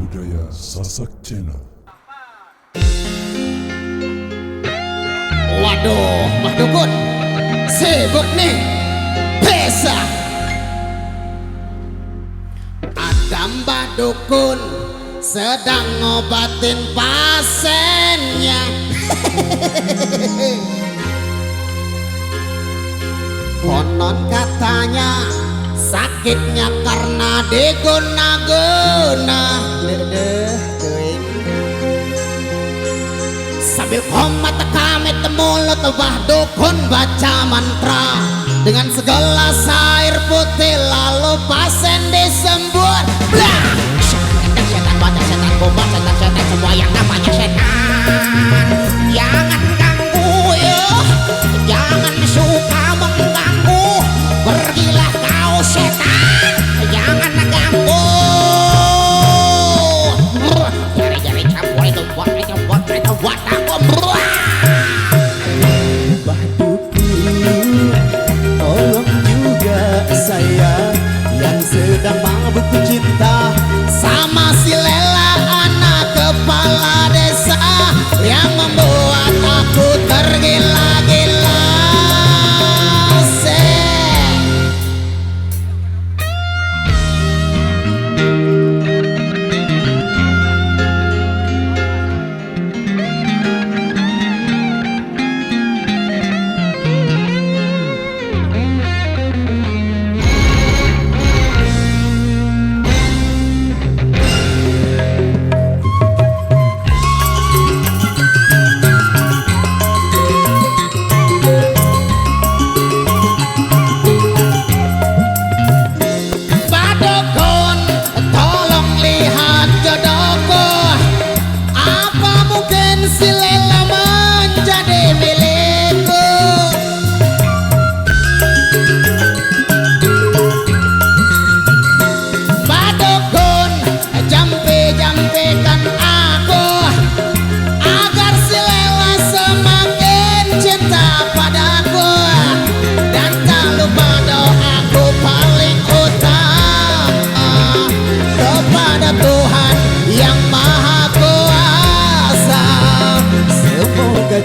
budaya Sasak Channel. Waduh, Mbah Dukun sibuk nih, bisa. Ada Mbah Dukun sedang ngobatin pasiennya. Konon katanya sakitnya karena diguna-guna. Sambil komat kami mulut Mbah Dukun baca mantra dengan segelas air putih, lalu pasien disembur. Blah! Setan batas, setan gombal, setan semua yang namanya setan. Jangan ganggu ya, jangan suka mengganggu. Pergilah kau setan, jangan ganggu. Jari-jari campur itu buat aku. Mbah Dukun, tolong juga saya yang sedang mabuk cinta Sama si Lela, anak kepala desa, yang membuat aku tergila-gila.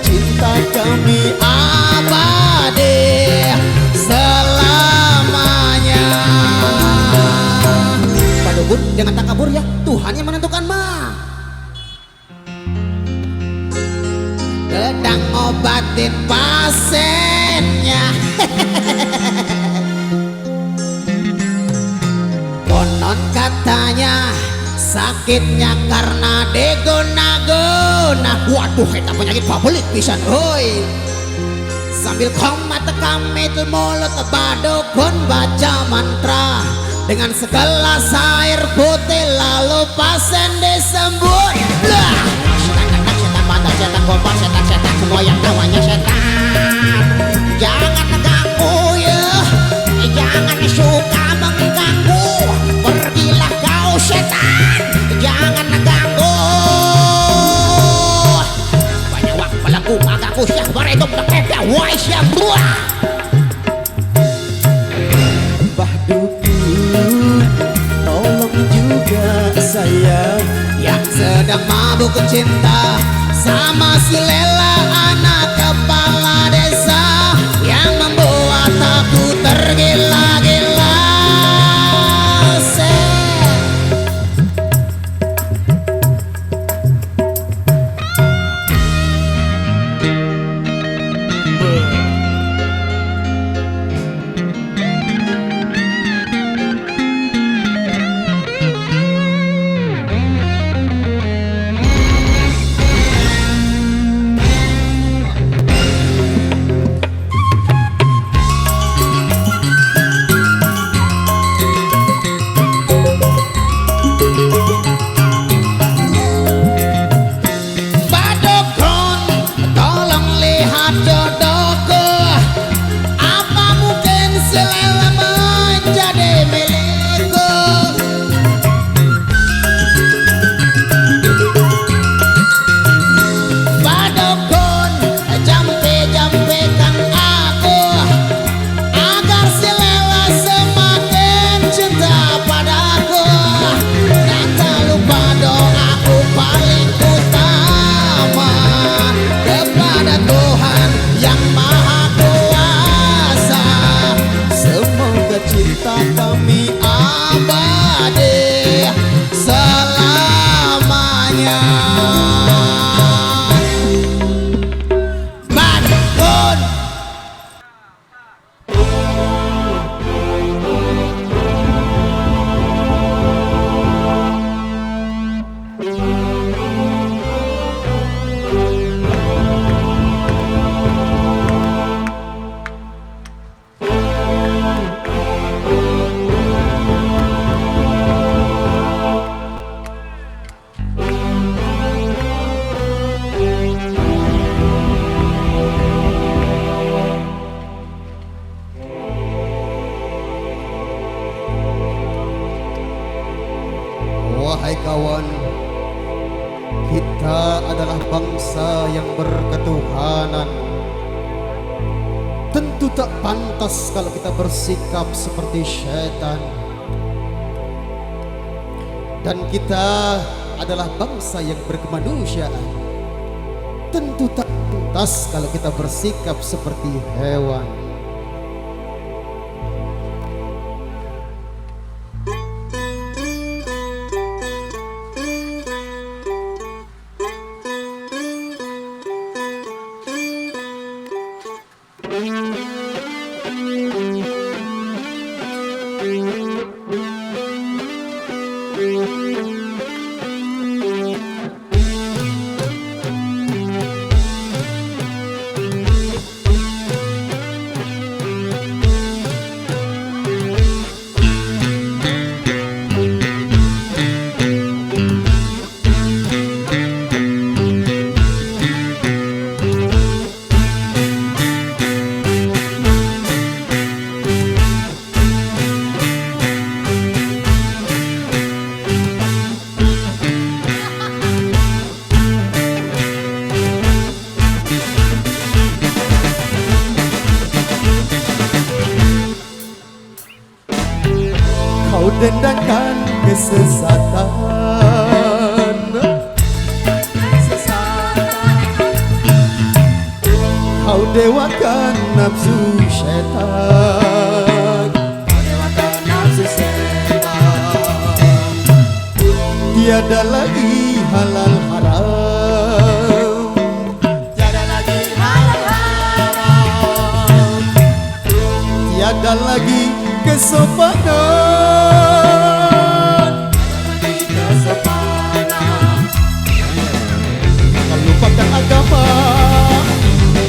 cinta kami abadi selamanya. Pak Dukun, jangan tak kabur ya, Tuhan yang menentukan mah. Sedang ngobatin pasiennya. Konon katanya sakitnya karena diguna-guna. Waduh, kita penyakit favorit pisan hoi. Sambil komat kami itu mulut Mbah Dukun baca mantra dengan segelas air putih, lalu pasien disembur. Blah! Setan batas, setan gombal, setan semua yang namanya setan. Jangan ganggu ya, jangan suka mengganggu. Pergilah kau setan, jangan ganggu. Banyak waktu pelaku agaku siap beredom deketnya wai siap buah. Mbah Dukun, tolong juga saya yang sedang mabuk cinta sama si Lela, anak kepala desa, yang membuat aku tergila-gila. Hai kawan, kita adalah bangsa yang berketuhanan. Tentu tak pantas kalau kita bersikap seperti syaitan. Dan kita adalah bangsa yang berkemanusiaan. Tentu tak pantas kalau kita bersikap seperti hewan. Kau dendangkan kesesatan, kau dewakan nafsu syaitan, tiada lagi halal haram, tiada lagi kesopanan. Kau lupakan agama,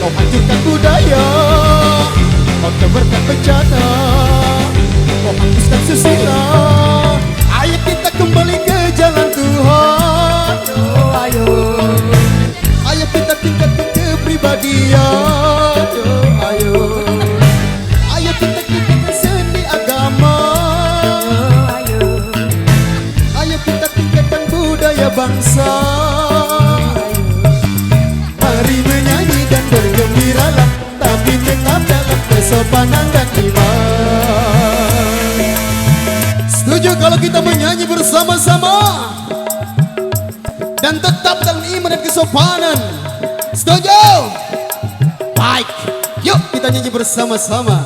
kau hancurkan budaya, kau tebarkan bencana, kau hapuskan susila. Ayo kita kembali ke jalan Tuhan. Ayo, ayo kita tingkatkan kepribadian. Ayo, ayo kita tingkatkan seni agama. Ayo kita tingkatkan budaya bangsa. Mari menyanyi dan bergembiralah, tapi tetap dalam kesopanan dan iman. Setuju kalau kita menyanyi bersama-sama dan tetap dalam iman dan kesopanan? Setuju? Baik, yuk kita nyanyi bersama-sama.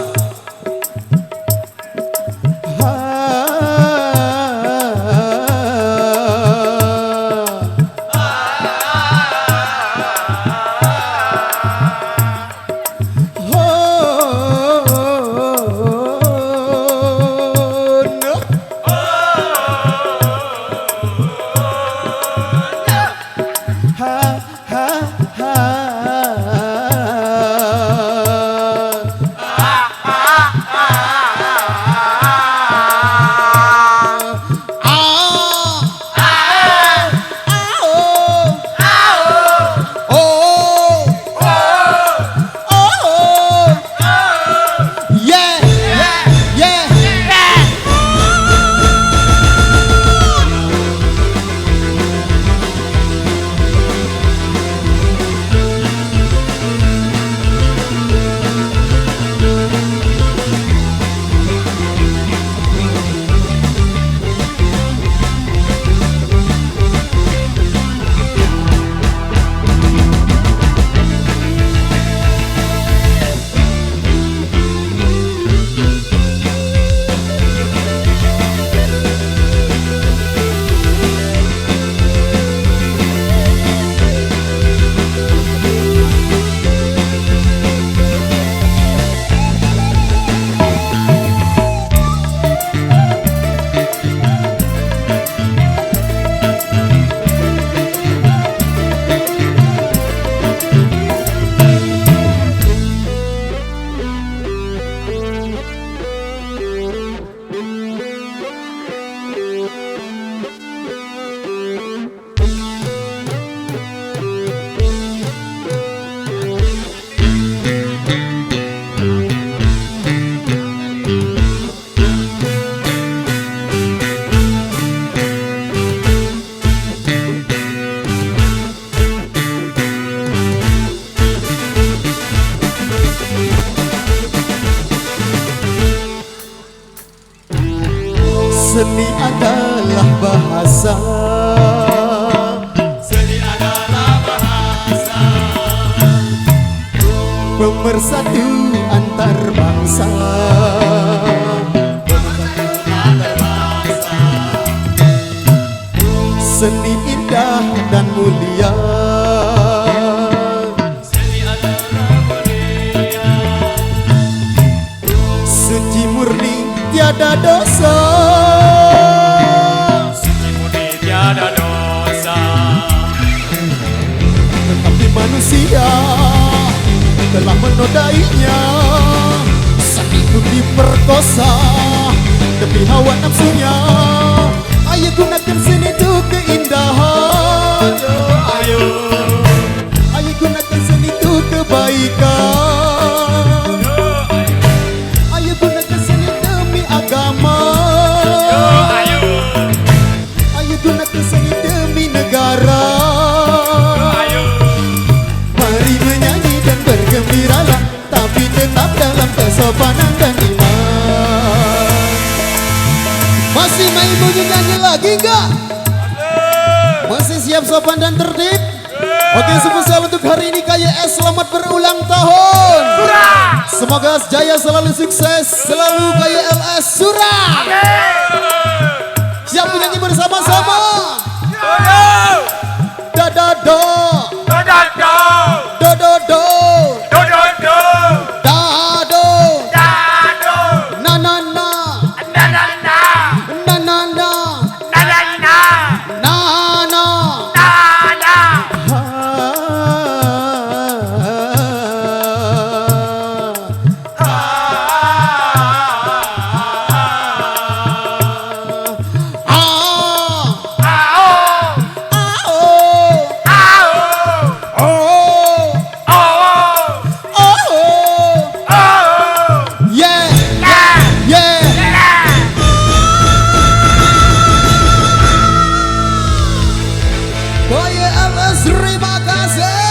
adalah bahasa. Seni adalah bahasa Pemersatu antar bangsa. Seni indah dan mulia. Seni adalah mulia Suci murni tiada dosa. Suci murni tiada dosa Tetapi manusia telah menodainya. Seni itu diperkosa demi hawa nafsunya. Ayo gunakan seni itu keindahan. Ayo Ayo gunakan seni itu kebaikan. Ayo gunakan seni demi agama. Ayo Ayo gunakan seni demi negara. Ayo Mari menyanyi dan bergembiralah, tapi tetap dalam kesopanan dan iman. Masih mau bunyi nyanyi lagi enggak? Masih siap sopan dan tertib? Oke, spesial untuk hari ini KYS selamat berulang tahun. Semoga jaya selalu sukses, selalu KYLS surah. Siap menyanyi bersama-sama. Dadado, dododo, dado, na na na, na na na, na na. KYLS terima kasih.